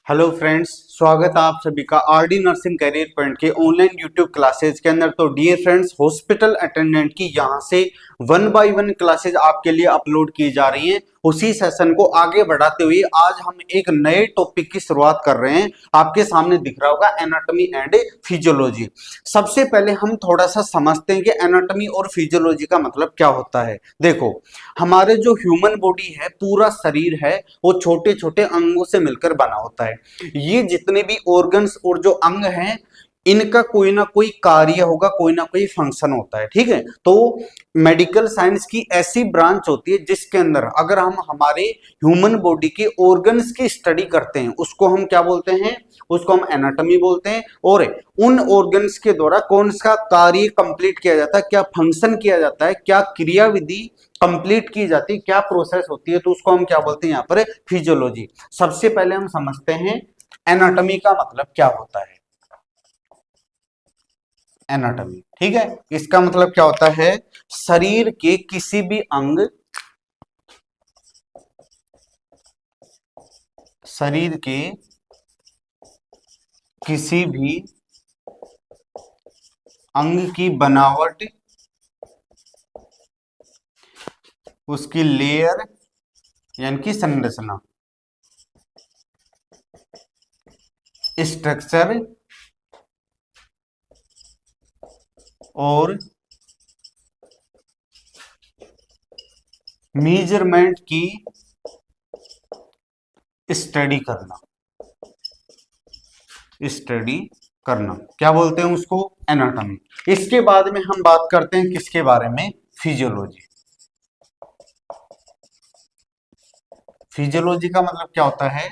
Hello friends, स्वागत है आप सभी का आरडी नर्सिंग करियर पॉइंट के ऑनलाइन यूट्यूब क्लासेज के अंदर। तो डियर फ्रेंड्स, हॉस्पिटल अटेंडेंट की यहां से 1 बाय 1 क्लासेज आपके लिए अपलोड की जा रही हैं। उसी सेशन को आगे बढ़ाते हुए आज हम एक नए टॉपिक की शुरुआत कर रहे हैं। आपके सामने दिख रहा होगा एनाटॉमी एंड फिजियोलॉजी। सबसे पहले हम थोड़ा सा समझते हैं कि एनाटॉमी और फिजियोलॉजी का मतलब क्या होता है। देखो, हमारे जो ह्यूमन बॉडी है, पूरा शरीर है, वो छोटे छोटे अंगों से मिलकर बना होता है। ये जितने भी ऑर्गन्स और जो अंग हैं, इनका कोई ना कोई कार्य होगा, कोई ना कोई फंक्शन होता है। ठीक है, तो मेडिकल साइंस की ऐसी ब्रांच होती है जिसके अंदर अगर हम हमारे ह्यूमन बॉडी के ऑर्गन्स की स्टडी करते हैं, उसको हम क्या बोलते हैं? उसको हम एनाटॉमी बोलते हैं। और उन ऑर्गन्स के द्वारा कौन सा कार्य कंप्लीट किया जाता है, क्या फंक्शन किया जाता है, क्या क्रियाविधि कंप्लीट की जाती है, क्या प्रोसेस होती है, तो उसको हम क्या बोलते हैं यहाँ पर? फिजियोलॉजी। सबसे पहले हम समझते हैं एनाटॉमी का मतलब क्या होता है। एनाटॉमी, ठीक है, इसका मतलब क्या होता है? शरीर के किसी भी अंग, शरीर के किसी भी अंग की बनावट, उसकी लेयर यानी कि संरचना, स्ट्रक्चर और मेजरमेंट की स्टडी करना, स्टडी करना क्या बोलते हैं उसको? एनाटॉमी। इसके बाद में हम बात करते हैं किसके बारे में? फिजियोलॉजी। फिजियोलॉजी का मतलब क्या होता है?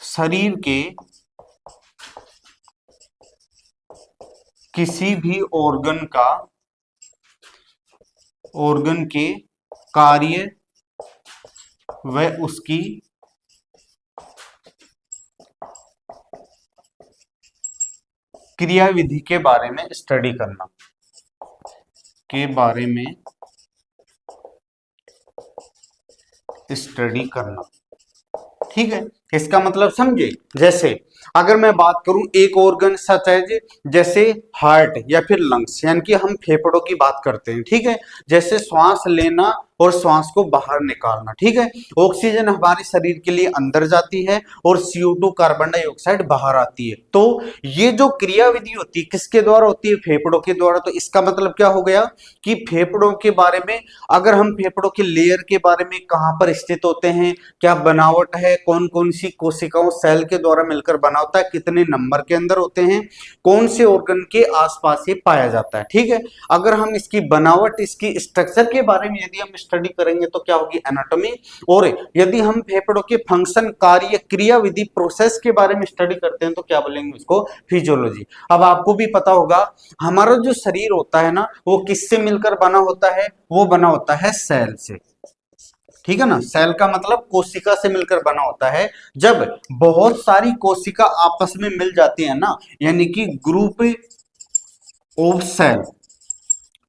शरीर के किसी भी ऑर्गन के कार्य व उसकी क्रियाविधि के बारे में स्टडी करना, के बारे में स्टडी करना। ठीक है, इसका मतलब समझे? जैसे अगर मैं बात करूं एक ऑर्गन सच है, जैसे हार्ट या फिर लंग्स, यानी कि हम फेफड़ों की बात करते हैं। ठीक है, जैसे श्वास लेना और श्वास को बाहर निकालना। ठीक है, ऑक्सीजन हमारे शरीर के लिए अंदर जाती है और CO2 कार्बन डाइऑक्साइड बाहर आती है। तो ये जो क्रियाविधि होती है किसके द्वारा होती है? फेफड़ों के द्वारा। तो इसका मतलब क्या हो गया कि फेफड़ों के बारे में, अगर हम फेफड़ों के लेयर के बारे में, कहां पर स्थित होते हैं, क्या बनावट है, कौन कौन सी कोशिकाओं सेल के द्वारा मिलकर बना होता है, कितने नंबर के अंदर होते हैं, कौन से ऑर्गन के आसपास ये पाया जाता है। ठीक है, अगर हम इसकी बनावट, इसकी स्ट्रक्चर के बारे में यदि हम स्टडी करेंगे तो क्या होगी? एनाटॉमी। और यदि हम फेफड़ों के फंक्शन, कार्य, क्रियाविधि, प्रोसेस के बारे में स्टडी करते हैं तो क्या बोलेंगे उसको? फिजियोलॉजी। अब आपको भी पता होगा हमारा जो शरीर होता है ना, वो किससे मिलकर बना होता है? वो बना होता है सेल से। ठीक है ना, सेल का मतलब कोशिका से मिलकर बना होता है। जब बहुत सारी कोशिका आपस में मिल जाती है ना, यानी कि ग्रुप ऑफ सेल।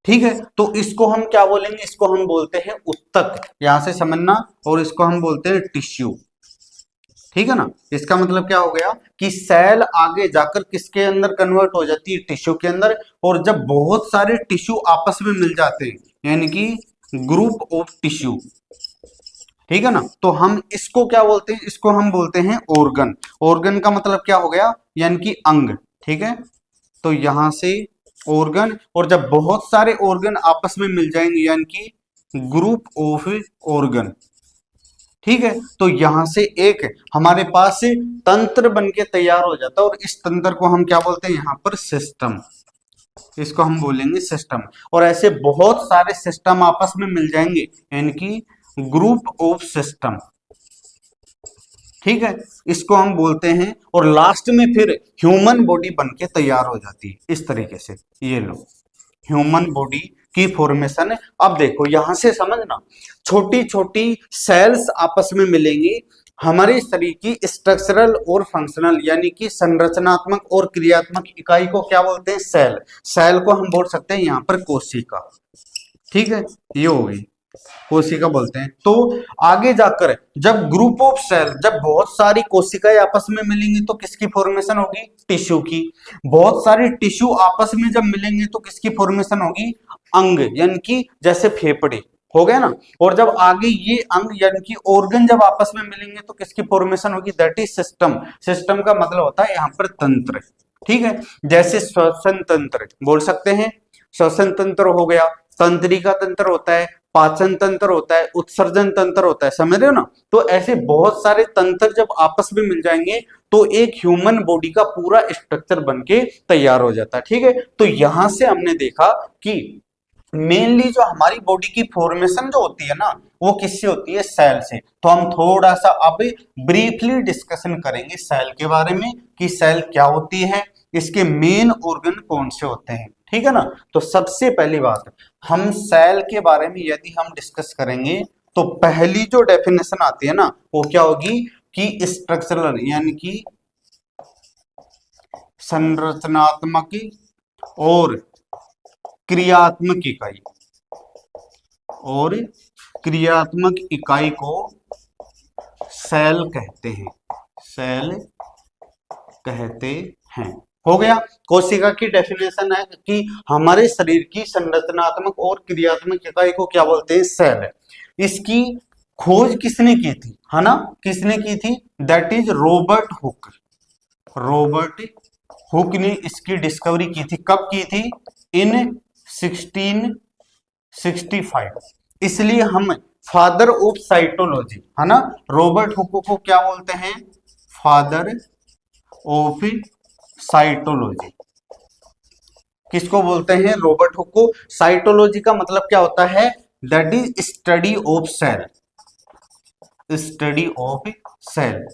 ठीक है, तो इसको हम क्या बोलेंगे? इसको हम बोलते हैं उत्तक, यहां से समझना। और इसको हम बोलते हैं टिश्यू। ठीक है ना, इसका मतलब क्या हो गया कि सेल आगे जाकर किसके अंदर कन्वर्ट हो जाती है? टिश्यू के अंदर। और जब बहुत सारे टिश्यू आपस में मिल जाते हैं, यानी कि ग्रुप ऑफ टिश्यू, ठीक है ना, तो हम इसको क्या बोलते हैं? इसको हम बोलते हैं ऑर्गन। ऑर्गन का मतलब क्या हो गया? यानी कि अंग। ठीक है, तो यहां से ऑर्गन, और जब बहुत सारे ऑर्गन आपस में मिल जाएंगे, यानी कि ग्रुप ऑफ ऑर्गन। ठीक है, तो यहां से एक हमारे पास तंत्र बन के तैयार हो जाता है, और इस तंत्र को हम क्या बोलते हैं? यहां पर सिस्टम। इसको हम बोलेंगे सिस्टम। और ऐसे बहुत सारे सिस्टम आपस में मिल जाएंगे, यानी कि ग्रुप ऑफ सिस्टम। ठीक है, इसको हम बोलते हैं। और लास्ट में फिर ह्यूमन बॉडी बन के तैयार हो जाती है इस तरीके से। ये लो, ह्यूमन बॉडी की फॉर्मेशन है। अब देखो यहां से समझना, छोटी छोटी सेल्स आपस में मिलेंगी, हमारे शरीर की स्ट्रक्चरल और फंक्शनल यानी कि संरचनात्मक और क्रियात्मक इकाई को क्या बोलते हैं? सेल। सेल को हम बोल सकते हैं यहां पर कोशिका। ठीक है, ये हो गई। कोशिका बोलते हैं। तो आगे जाकर जब ग्रुप ऑफ सेल, जब बहुत सारी कोशिकाएं आपस में मिलेंगी तो किसकी फॉर्मेशन होगी? टिश्यू की। बहुत सारे टिश्यू आपस में जब मिलेंगे तो किसकी फॉर्मेशन होगी? अंग, यानी कि जैसे फेफड़े हो गया ना। और जब आगे ये अंग यानी कि ऑर्गन जब आपस में मिलेंगे तो किसकी फॉर्मेशन होगी? That is system. सिस्टम का मतलब होता है यहाँ पर तंत्र, ठीक है। जैसे श्वसन तंत्र बोल सकते हैं, श्वसन तंत्र हो गया, तंत्रिका तंत्र होता है, पाचन तंत्र होता है, उत्सर्जन तंत्र होता है, समझ रहे हो ना। तो ऐसे बहुत सारे तंत्र जब आपस में मिल जाएंगे तो एक ह्यूमन बॉडी का पूरा स्ट्रक्चर बनके तैयार हो जाता है, ठीक है। तो यहां से हमने देखा कि मेनली जो हमारी बॉडी की फॉर्मेशन जो होती है ना वो किससे होती है? सेल से। तो हम थोड़ा सा अब ब्रीफली डिस्कशन करेंगे सेल के बारे में कि सेल क्या होती है, इसके मेन ऑर्गन कौन से होते हैं, ठीक है ना। तो सबसे पहली बात, हम सेल के बारे में यदि हम डिस्कस करेंगे तो पहली जो डेफिनेशन आती है ना वो क्या होगी कि स्ट्रक्चरल यानी कि संरचनात्मक और क्रियात्मक इकाई, और क्रियात्मक इकाई को सेल कहते हैं, सेल कहते हैं। हो गया। कोशिका की डेफिनेशन है कि हमारे शरीर की संरचनात्मक और क्रियात्मक इकाई को क्या बोलते हैं? सेल। इसकी खोज किसने की थी, है ना? किसने की थी? That is Robert Hooke. Robert Hooke ने इसकी डिस्कवरी की थी। कब की थी? इन 1665। इसलिए हम फादर ऑफ साइटोलॉजी, है ना, रॉबर्ट हुक को क्या बोलते हैं? Father of cytology. किसको बोलते हैं? रॉबर्ट हुक को। साइटोलॉजी का मतलब क्या होता है? That is study of cell, study of cell,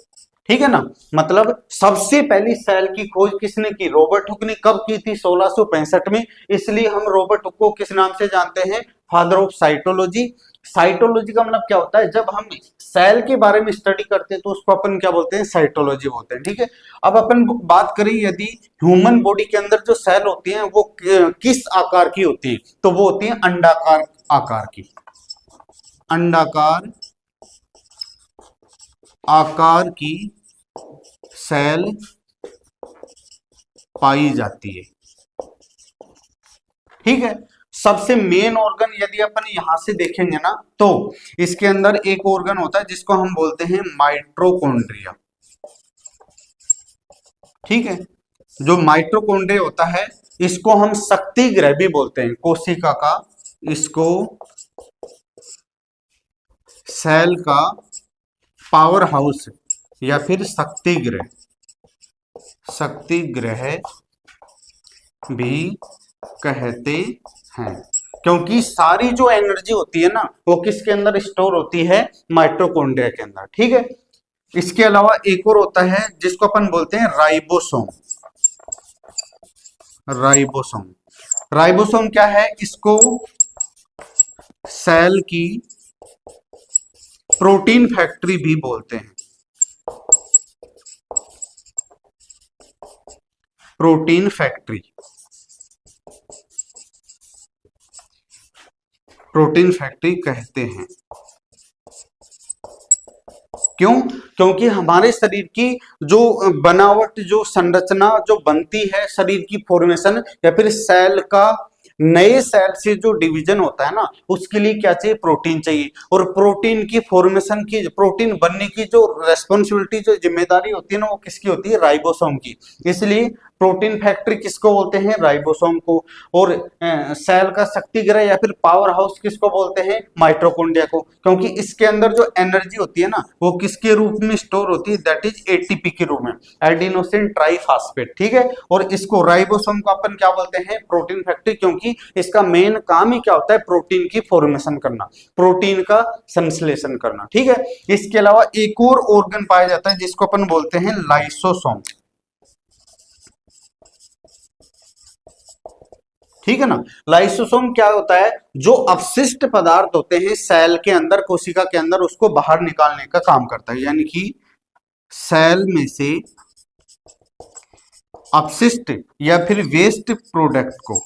ठीक है ना। मतलब सबसे पहली सेल की खोज किसने की? रॉबर्ट हुक ने। कब की थी? 1665 में। इसलिए हम रॉबर्ट हुक को किस नाम से जानते हैं? Father of cytology. साइटोलॉजी का मतलब क्या होता है? जब हम सेल के बारे में स्टडी करते हैं तो उसको अपन क्या बोलते हैं? साइटोलॉजी बोलते हैं, ठीक है। अब अपन बात करें यदि ह्यूमन बॉडी के अंदर जो सेल होती हैं वो किस आकार की होती है, तो वो होती है अंडाकार आकार की। अंडाकार आकार की सेल पाई जाती है, ठीक है। सबसे मेन ऑर्गन यदि अपन यहां से देखेंगे ना तो इसके अंदर एक ऑर्गन होता है जिसको हम बोलते हैं माइटोकॉन्ड्रिया, ठीक है। जो माइटोकॉन्ड्रिया होता है इसको हम शक्ति गृह भी बोलते हैं, कोशिका का, इसको सेल का पावर हाउस या फिर शक्ति गृह, शक्ति गृह भी कहते हैं। क्योंकि सारी जो एनर्जी होती है ना वो किसके अंदर स्टोर होती है? माइटोकॉन्ड्रिया के अंदर, ठीक है। इसके अलावा एक और होता है जिसको अपन बोलते हैं राइबोसोम। राइबोसोम, राइबोसोम क्या है? इसको सेल की प्रोटीन फैक्ट्री भी बोलते हैं, प्रोटीन फैक्ट्री, प्रोटीन फैक्ट्री कहते हैं। क्यों? क्योंकि हमारे शरीर की जो बनावट, जो संरचना जो बनती है, शरीर की फॉर्मेशन या फिर सेल का नए सेल से जो डिवीजन होता है ना उसके लिए क्या चाहिए? प्रोटीन चाहिए। और प्रोटीन की फॉर्मेशन की, प्रोटीन बनने की जो रेस्पॉन्सिबिलिटी, जो जिम्मेदारी होती है ना वो किसकी होती है? राइबोसोम की। इसलिए प्रोटीन फैक्ट्री किसको बोलते हैं? राइबोसोम को। और सेल का शक्ति गृह या फिर पावर हाउस किसको बोलते हैं? माइटोकॉन्ड्रिया को। क्योंकि इसके अंदर जो एनर्जी होती है ना वो किसके रूप में स्टोर होती है? दैट इज एटीपी के रूप में, एडिनोसिन ट्राइफॉस्फेट, ठीक है। और इसको राइबोसोम को अपन क्या बोलते हैं? Protein factory. क्योंकि इसका मेन काम ही क्या होता है? प्रोटीन की फॉर्मेशन करना, प्रोटीन का संश्लेषण करना, ठीक है। इसके अलावा एक और ऑर्गन पाया जाता है जिसको अपन बोलते हैं लाइसोसोम, ठीक है ना। लाइसोसोम क्या होता है? जो अपशिष्ट पदार्थ होते हैं सेल के अंदर, कोशिका के अंदर, उसको बाहर निकालने का काम करता है। यानी कि सेल में से अपशिष्ट या फिर वेस्ट प्रोडक्ट को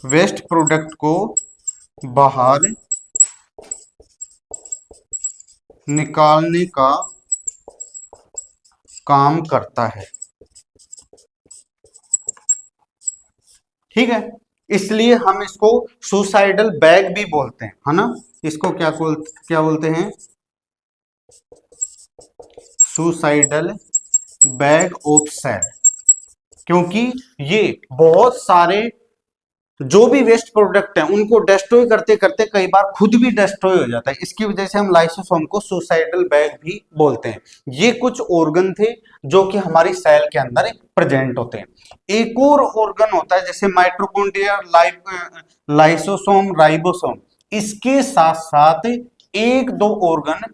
वेस्ट प्रोडक्ट को बाहर निकालने का काम करता है। ठीक है, इसलिए हम इसको सुसाइडल बैग भी बोलते हैं, है ना। इसको क्या बोलते हैं? Suicidal bag of cell. क्योंकि ये बहुत सारे जो भी वेस्ट प्रोडक्ट है उनको डिस्ट्रॉय करते करते कई बार खुद भी डिस्ट्रॉय हो जाता है। इसकी वजह से हम लाइसोसोम को सुसाइडल बैग भी बोलते हैं। ये कुछ ऑर्गन थे जो कि हमारी सेल के अंदर प्रेजेंट होते हैं। एक और ऑर्गन होता है जैसे माइटोकॉन्ड्रिया, लाइसोसोम, राइबोसोम। इसके साथ साथ एक दो ऑर्गन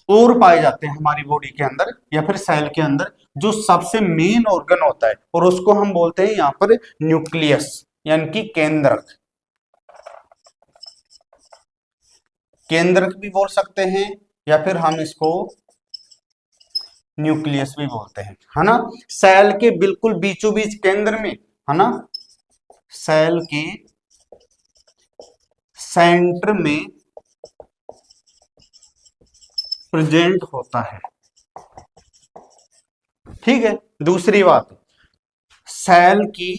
और पाए जाते हैं हमारी बॉडी के अंदर या फिर सेल के अंदर, जो सबसे मेन ऑर्गन होता है और उसको हम बोलते हैं यहाँ पर न्यूक्लियस, यानी कि केंद्रक। केंद्रक भी बोल सकते हैं या फिर हम इसको न्यूक्लियस भी बोलते हैं, है ना। सेल के बिल्कुल बीचों बीच केंद्र में, है ना, सेल के सेंटर में प्रेजेंट होता है। ठीक है, दूसरी बात, सेल की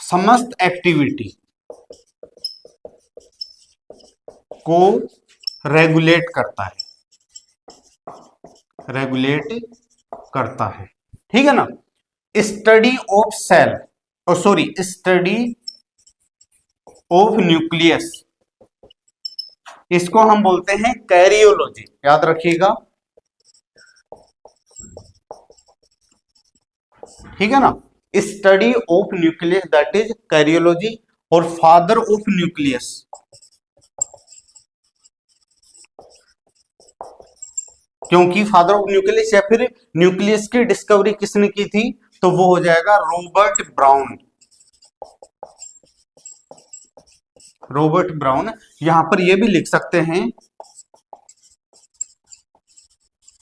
समस्त एक्टिविटी को रेगुलेट करता है, रेगुलेट करता है। ठीक है ना। Study of cell, sorry, study of nucleus, इसको हम बोलते हैं कैरियोलॉजी। याद रखिएगा, ठीक है ना। Study of nucleus, that is karyology. और फादर ऑफ न्यूक्लियस, क्योंकि फादर ऑफ न्यूक्लियस या फिर न्यूक्लियस की डिस्कवरी किसने की थी, तो वो हो जाएगा रॉबर्ट ब्राउन। रॉबर्ट ब्राउन, यहां पर ये भी लिख सकते हैं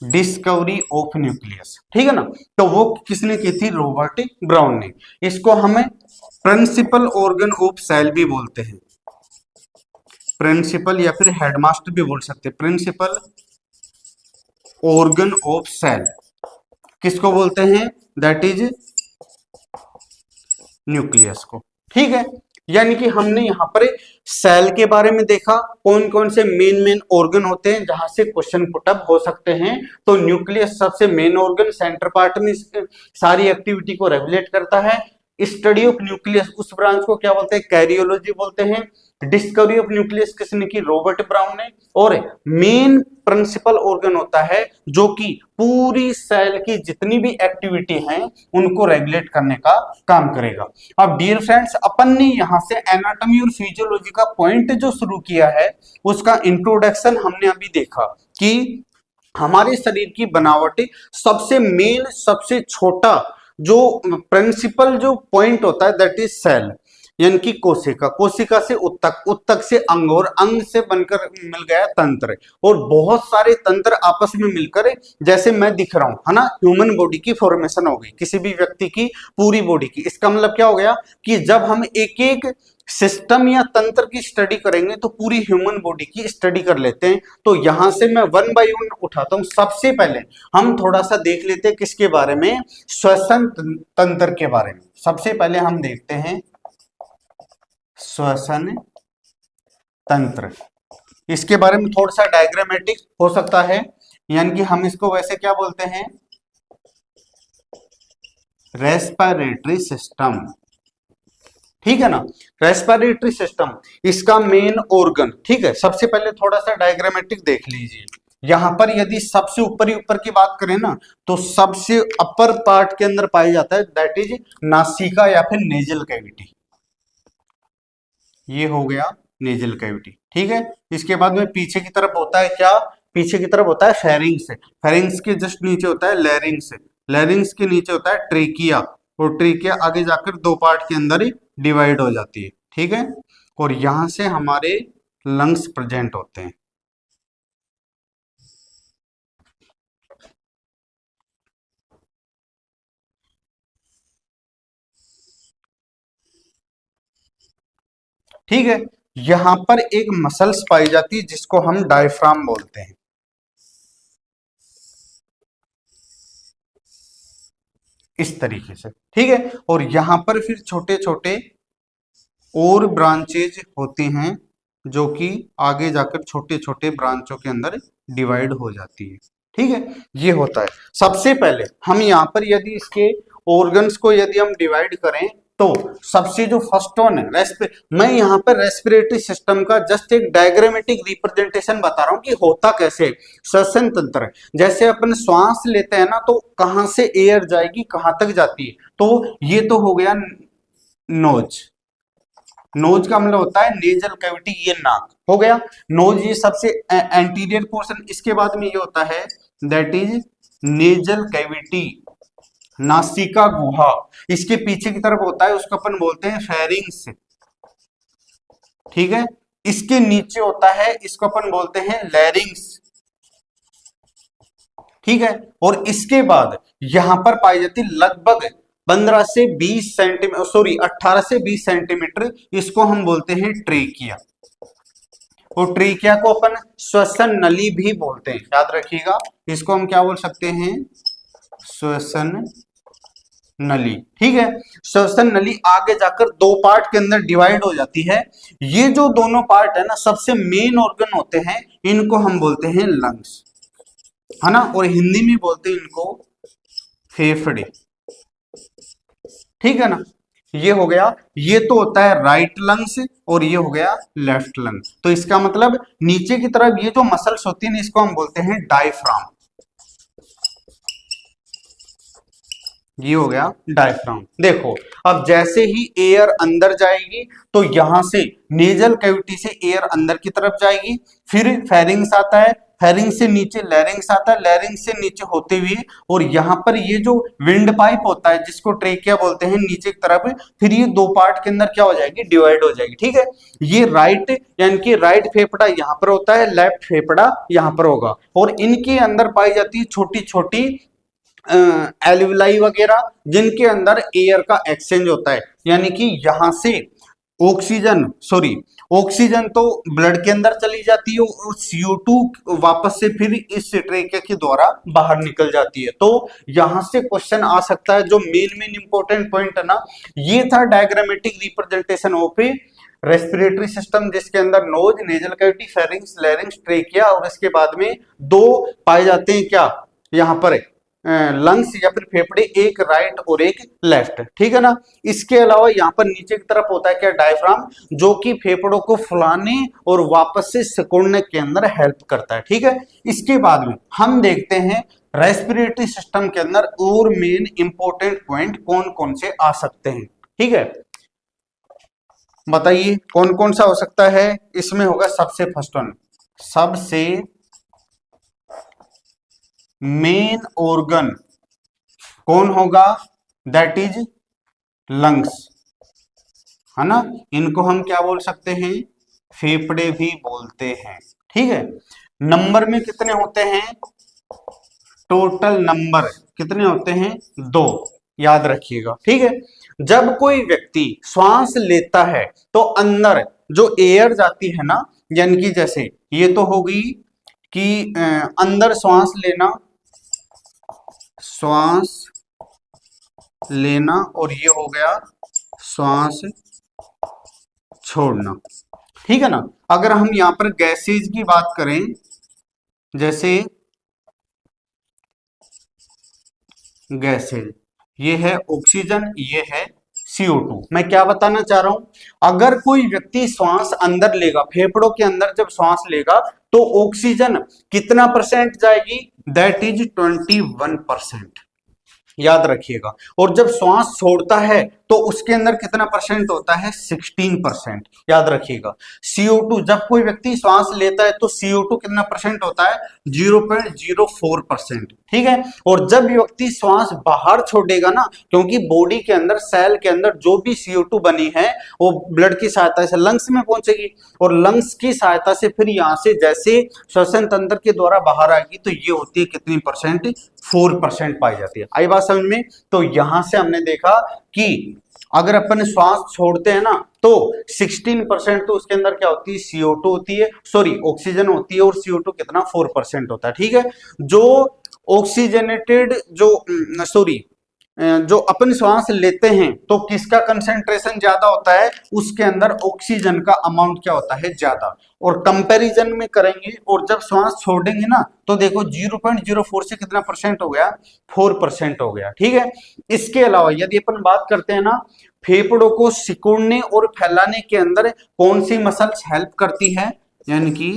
डिस्कवरी ऑफ न्यूक्लियस। ठीक है ना। तो वो किसने की थी? रॉबर्ट ब्राउन ने। इसको हमें प्रिंसिपल ऑर्गन ऑफ सेल भी बोलते हैं, प्रिंसिपल या फिर हेडमास्टर भी बोल सकते हैं। प्रिंसिपल ऑर्गन ऑफ सेल किसको बोलते हैं? दैट इज न्यूक्लियस को। ठीक है, यानी कि हमने यहाँ पर सेल के बारे में देखा, कौन कौन से मेन ऑर्गन होते हैं जहां से क्वेश्चन पुटअप हो सकते हैं। तो न्यूक्लियस सबसे मेन ऑर्गन, सेंटर पार्ट में सारी एक्टिविटी को रेगुलेट करता है। स्टडी ऑफ न्यूक्लियस, उस ब्रांच को क्या बोलते हैं? कैरियोलॉजी बोलते हैं। डिस्कवरी ऑफ न्यूक्लियस किसने की? रॉबर्ट ब्राउन ने। और मेन प्रिंसिपल ऑर्गन होता है जो कि पूरी सेल की जितनी भी एक्टिविटी हैं उनको रेगुलेट करने का काम करेगा। अब डियर फ्रेंड्स, अपन ने यहां से एनाटॉमी और फिजियोलॉजी का पॉइंट जो शुरू किया है उसका इंट्रोडक्शन हमने अभी देखा कि हमारे शरीर की बनावट सबसे मेन, सबसे छोटा जो प्रिंसिपल जो पॉइंट होता है दैट इज सेल, यानी कि कोशिका, कोशिका से उत्तक, उत्तक से अंग और अंग से बनकर मिल गया तंत्र। और बहुत सारे तंत्र आपस में मिलकर जैसे मैं दिख रहा हूं, है ना, ह्यूमन बॉडी की फॉर्मेशन हो गई, किसी भी व्यक्ति की पूरी बॉडी की। इसका मतलब क्या हो गया कि जब हम एक एक सिस्टम या तंत्र की स्टडी करेंगे तो पूरी ह्यूमन बॉडी की स्टडी कर लेते हैं। तो यहां से मैं वन बाय वन उठाता हूं। सबसे पहले हम थोड़ा सा देख लेते हैं किसके बारे में? श्वसन तंत्र के बारे में। सबसे पहले हम देखते हैं श्वसन तंत्र। इसके बारे में थोड़ा सा डायग्रामेटिक हो सकता है, यानी कि हम इसको वैसे क्या बोलते हैं? Respiratory system. ठीक है ना, रेस्पिरेटरी सिस्टम इसका मेन ऑर्गन। ठीक है, सबसे पहले थोड़ा सा डायग्रामेटिक देख लीजिए। यहां पर यदि सबसे ऊपर की बात करें ना, तो सबसे अपर पार्ट के अंदर पाया जाता है दैट इज नासिका या फिर नेजल कैविटी। ये हो गया नेजल कैविटी। ठीक है, इसके बाद में पीछे की तरफ होता है क्या? पीछे की तरफ होता है फेरिंग्स। फेरिंग्स के जस्ट नीचे होता है लैरिंग्स। लैरिंग्स के नीचे होता है ट्रेकिया। और ट्रेकिया आगे जाकर दो पार्ट के अंदर ही डिवाइड हो जाती है। ठीक है, और यहां से हमारे लंग्स प्रेजेंट होते हैं। ठीक है। यहां पर एक मसल्स पाई जाती है जिसको हम डायफ्राम बोलते हैं, इस तरीके से, ठीक है। और यहां पर फिर छोटे छोटे और ब्रांचेज होती हैं जो कि आगे जाकर छोटे छोटे ब्रांचों के अंदर डिवाइड हो जाती है, ठीक है। ये होता है। सबसे पहले हम यहाँ पर यदि इसके ऑर्गन्स को यदि हम डिवाइड करें तो सबसे जो फर्स्ट वन है मैं यहाँ पर रेस्पिरेटरी सिस्टम का जस्ट एक डायग्रामेटिक रिप्रेजेंटेशन बता रहा हूँ कि होता कैसे। श्वसन तंत्र, जैसे अपन श्वास लेते हैं ना तो कहाँ से एयर जाएगी कहाँ तक जाती है, तो ये तो हो गया नोज। नोज का मतलब होता है नेजल कैविटी, ये नाक हो गया। नोज ये सबसे एंटीरियर पोर्शन। इसके बाद में ये होता है दैट इज नेजल कैविटी, नासिका गुहा। इसके पीछे की तरफ होता है उसको अपन बोलते हैं फेरिंग्स, ठीक है। इसके नीचे होता है इसको अपन बोलते हैं लैरिंग्स, ठीक है। और इसके बाद यहां पर पाई जाती लगभग 15 से 20 सेंटीमीटर, सॉरी 18 से 20 सेंटीमीटर, इसको हम बोलते हैं ट्रेकिया। और ट्रेकिया को अपन श्वसन नली भी बोलते हैं, याद रखिएगा। इसको हम क्या बोल सकते हैं, श्वसन नली, ठीक है। श्वसन नली आगे जाकर दो पार्ट के अंदर डिवाइड हो जाती है। ये जो दोनों पार्ट है ना सबसे मेन ऑर्गन होते हैं, इनको हम बोलते हैं लंग्स, है ना। और हिंदी में बोलते हैं इनको फेफड़े, ठीक है ना। ये हो गया, ये तो होता है राइट लंग्स और ये हो गया लेफ्ट लंग। तो इसका मतलब नीचे की तरफ ये जो मसल्स होती है इसको हम बोलते हैं डायफ्राम। ये हो गया डायफ्राम। देखो अब जैसे ही एयर अंदर जाएगी तो यहां से नेजल कैविटी से एयर अंदर की तरफ जाएगी, फिर फेरिंग्स आता है, फेरिंग्स से नीचे लैरिंग्स आता है, लैरिंग्स से नीचे होते हुए और यहाँ पर ये जो विंड पाइप होता है जिसको ट्रेकिया बोलते हैं नीचे की तरफ, फिर ये दो पार्ट के अंदर क्या हो जाएगी, डिवाइड हो जाएगी, ठीक है। ये राइट यानी कि राइट फेफड़ा यहाँ पर होता है, लेफ्ट फेफड़ा यहाँ पर होगा। और इनके अंदर पाई जाती है छोटी छोटी एल्विलाई वगैरह जिनके अंदर एयर का एक्सचेंज होता है, यानी कि यहां से ऑक्सीजन तो ब्लड के अंदर चली जाती है और CO2 वापस से फिर इस ट्रेकिया के द्वारा बाहर निकल जाती है। तो यहां से क्वेश्चन आ सकता है, जो मेन इंपॉर्टेंट पॉइंट है ना, ये था diagrammatic representation of a respiratory system जिसके अंदर nose, nasal cavity, pharynx, larynx, trachea और इसके बाद में दो पाए जाते हैं क्या, यहाँ पर लंग्स या फिर फेफड़े, एक राइट और एक लेफ्ट, ठीक है ना। इसके अलावा यहाँ पर नीचे की तरफ होता है क्या, डायफ्राम, जो कि फेफड़ों को फुलाने और वापस से सिकुड़ने के अंदर हेल्प करता है, ठीक है। इसके बाद में हम देखते हैं रेस्पिरेटरी सिस्टम के अंदर और मेन इंपॉर्टेंट पॉइंट कौन कौन से आ सकते हैं, ठीक है। बताइए कौन कौन सा हो सकता है। इसमें होगा सबसे फर्स्ट वन, सबसे मेन ऑर्गन कौन होगा, दैट इज लंग्स, है ना। इनको हम क्या बोल सकते हैं, फेफड़े भी बोलते हैं, ठीक है। नंबर में कितने होते हैं, टोटल नंबर कितने होते हैं, 2, याद रखिएगा, ठीक है। जब कोई व्यक्ति श्वास लेता है तो अंदर जो एयर जाती है ना, यानी कि जैसे ये तो हो गई कि अंदर श्वास लेना और ये हो गया श्वास छोड़ना, ठीक है ना। अगर हम यहां पर गैसेज की बात करें, जैसे गैसेज, ये है ऑक्सीजन, ये है CO2। मैं क्या बताना चाह रहा हूं, अगर कोई व्यक्ति श्वास अंदर लेगा, फेफड़ों के अंदर जब श्वास लेगा तो ऑक्सीजन कितना परसेंट जाएगी, दैट इज 21%, याद रखिएगा। और जब श्वास छोड़ता है तो उसके अंदर कितना परसेंट होता है, 16%, याद रखिएगा। CO2, जब कोई व्यक्ति श्वास लेता है तो CO2 कितना परसेंट होता है, 0.04%, ठीक है। और जब व्यक्ति श्वास बाहर छोड़ेगा ना, क्योंकि बॉडी के अंदर, सेल के अंदर जो भी CO2 बनी है वो ब्लड की सहायता से लंग्स में पहुंचेगी और लंग्स की सहायता से फिर यहां से जैसे श्वसन तंत्र के द्वारा बाहर आएगी, तो ये होती है कितनी परसेंट, 4% पाई जाती है। आई बात समझ में? तो यहां से हमने देखा कि अगर अपन श्वास छोड़ते हैं ना तो 16% तो उसके अंदर क्या होती है, CO2 होती है, सॉरी ऑक्सीजन होती है, और CO2 कितना 4% होता है। ठीक है, जो ऑक्सीजनेटेड जो अपन श्वास लेते हैं तो किसका कंसेंट्रेशन ज्यादा होता है, उसके अंदर ऑक्सीजन का अमाउंट क्या होता है, ज्यादा। और कंपैरिजन में करेंगे और जब श्वास छोड़ेंगे ना तो देखो 0.04 से कितना परसेंट हो गया, 4% हो गया। ठीक है, इसके अलावा यदि अपन बात करते हैं ना, फेफड़ों को सिकुड़ने और फैलाने के अंदर कौन सी मसल्स हेल्प करती है, यानी कि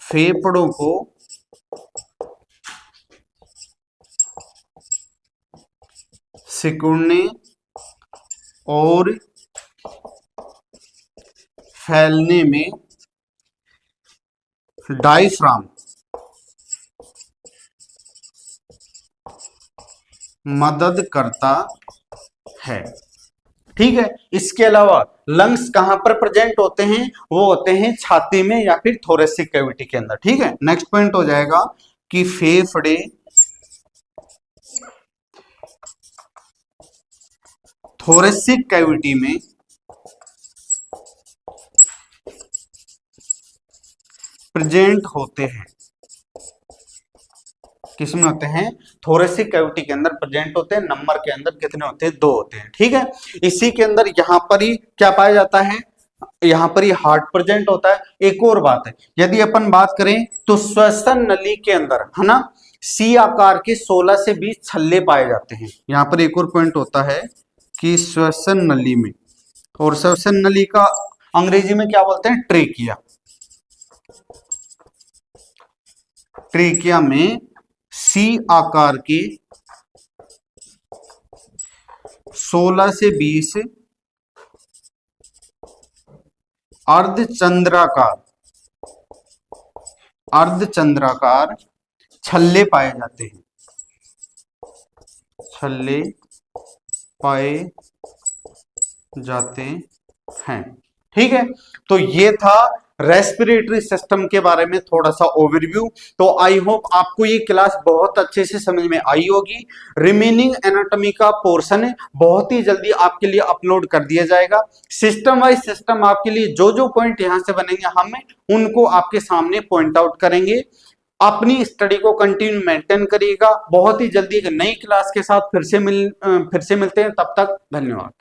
फेफड़ों को सिकुड़ने और फैलने में डायफ्राम मदद करता है। ठीक है, इसके अलावा लंग्स कहां पर प्रेजेंट होते हैं, वो होते हैं छाती में या फिर थोरेसिक कैविटी के अंदर। ठीक है, नेक्स्ट पॉइंट हो जाएगा कि फेफड़े थोरेसिक कैविटी में प्रेजेंट होते हैं। किसमें होते हैं, थोरेसिक कैविटी के अंदर प्रेजेंट होते हैं। नंबर के अंदर कितने होते हैं, 2 होते हैं। ठीक है, इसी के अंदर यहां पर ही क्या पाया जाता है, यहां पर ही हार्ट प्रेजेंट होता है। एक और बात है, यदि अपन बात करें तो श्वसन नली के अंदर है ना, सी आकार के 16 से 20 छल्ले पाए जाते हैं। यहां पर एक और पॉइंट होता है कि श्वसन नली में, और श्वसन नली का अंग्रेजी में क्या बोलते हैं, ट्रेकिया। ट्रेकिया में सी आकार के 16 से 20 अर्धचंद्राकार छल्ले पाए जाते हैं, छल्ले पाए जाते हैं। ठीक है, तो ये था रेस्पिरेटरी सिस्टम के बारे में थोड़ा सा ओवरव्यू। तो आई होप आपको ये क्लास बहुत अच्छे से समझ में आई होगी। रिमेनिंग एनाटॉमी का पोर्शन बहुत ही जल्दी आपके लिए अपलोड कर दिया जाएगा। सिस्टम वाइज सिस्टम आपके लिए जो जो पॉइंट यहां से बनेंगे हम उनको आपके सामने पॉइंट आउट करेंगे। अपनी स्टडी को कंटिन्यू मेंटेन करिएगा। बहुत ही जल्दी एक नई क्लास के साथ फिर से मिलते हैं। तब तक धन्यवाद।